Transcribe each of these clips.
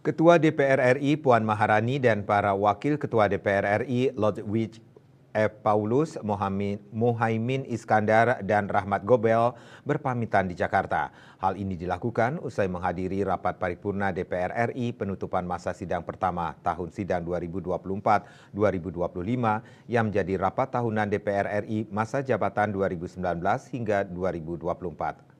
Ketua DPR RI Puan Maharani dan para Wakil Ketua DPR RI Lodwig F. Paulus, Muhaimin Iskandar, dan Rahmat Gobel berpamitan di Jakarta. Hal ini dilakukan usai menghadiri rapat paripurna DPR RI penutupan masa sidang pertama tahun sidang 2024-2025 yang menjadi rapat tahunan DPR RI masa jabatan 2019 hingga 2024.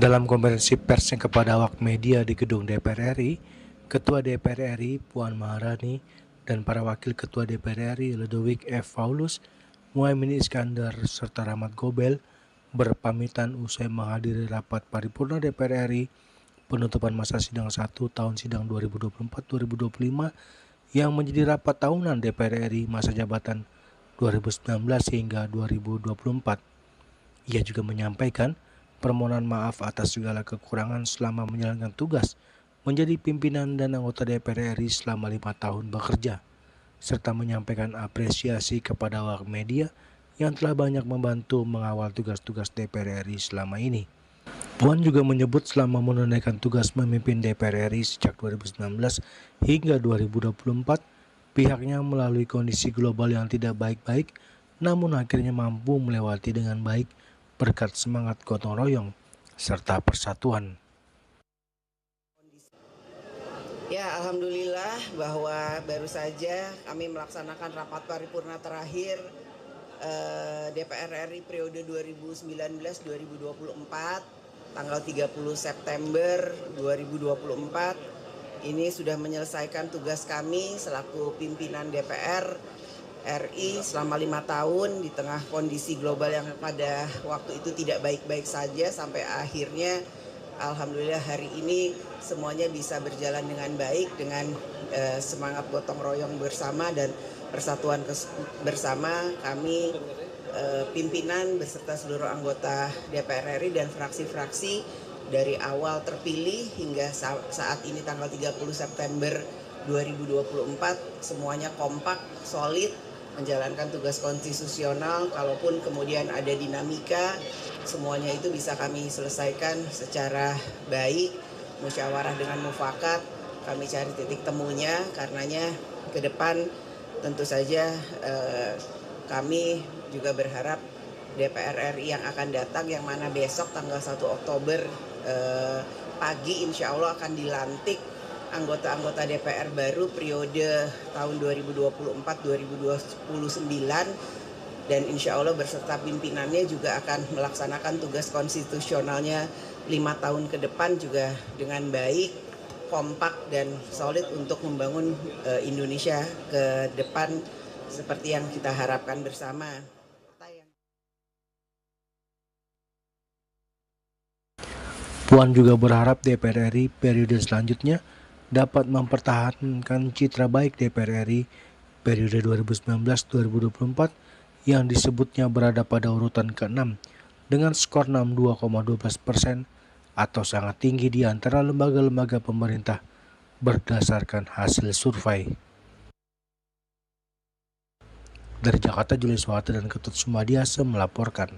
Dalam konferensi persnya kepada awak media di gedung DPR RI, Ketua DPR RI Puan Maharani dan para Wakil Ketua DPR RI Lodwig F. Paulus, Muhaimin Iskandar, serta Rahmat Gobel berpamitan usai menghadiri rapat paripurna DPR RI penutupan masa sidang 1 tahun sidang 2024-2025 yang menjadi rapat tahunan DPR RI masa jabatan 2019 hingga 2024. Ia juga menyampaikan permohonan maaf atas segala kekurangan selama menjalankan tugas menjadi pimpinan dan anggota DPR RI selama 5 tahun bekerja, serta menyampaikan apresiasi kepada awak media yang telah banyak membantu mengawal tugas-tugas DPR RI selama ini. Puan juga menyebut selama menunaikan tugas memimpin DPR RI sejak 2019 hingga 2024, pihaknya melalui kondisi global yang tidak baik-baik, namun akhirnya mampu melewati dengan baik berkat semangat gotong royong serta persatuan. Ya, alhamdulillah bahwa baru saja kami melaksanakan rapat paripurna terakhir DPR RI periode 2019-2024 tanggal 30 September 2024. Ini sudah menyelesaikan tugas kami selaku pimpinan DPR RI selama 5 tahun di tengah kondisi global yang pada waktu itu tidak baik-baik saja sampai akhirnya alhamdulillah hari ini semuanya bisa berjalan dengan baik dengan semangat gotong royong bersama dan persatuan bersama kami pimpinan beserta seluruh anggota DPR RI dan fraksi-fraksi dari awal terpilih hingga saat ini tanggal 30 September 2024 semuanya kompak, solid menjalankan tugas konstitusional. Kalaupun kemudian ada dinamika, semuanya itu bisa kami selesaikan secara baik, musyawarah dengan mufakat, kami cari titik temunya. Karenanya ke depan tentu saja kami juga berharap DPR RI yang akan datang, yang mana besok tanggal 1 Oktober pagi insya Allah akan dilantik anggota-anggota DPR baru periode tahun 2024-2029 dan insya Allah berserta pimpinannya juga akan melaksanakan tugas konstitusionalnya 5 tahun ke depan juga dengan baik, kompak dan solid untuk membangun Indonesia ke depan seperti yang kita harapkan bersama. Puan juga berharap DPR RI periode selanjutnya dapat mempertahankan citra baik DPR RI periode 2019-2024 yang disebutnya berada pada urutan ke-6 dengan skor 62,12% atau sangat tinggi di antara lembaga-lembaga pemerintah berdasarkan hasil survei. Dari Jakarta, Julius Wahata dan Ketut Sumadiasa melaporkan.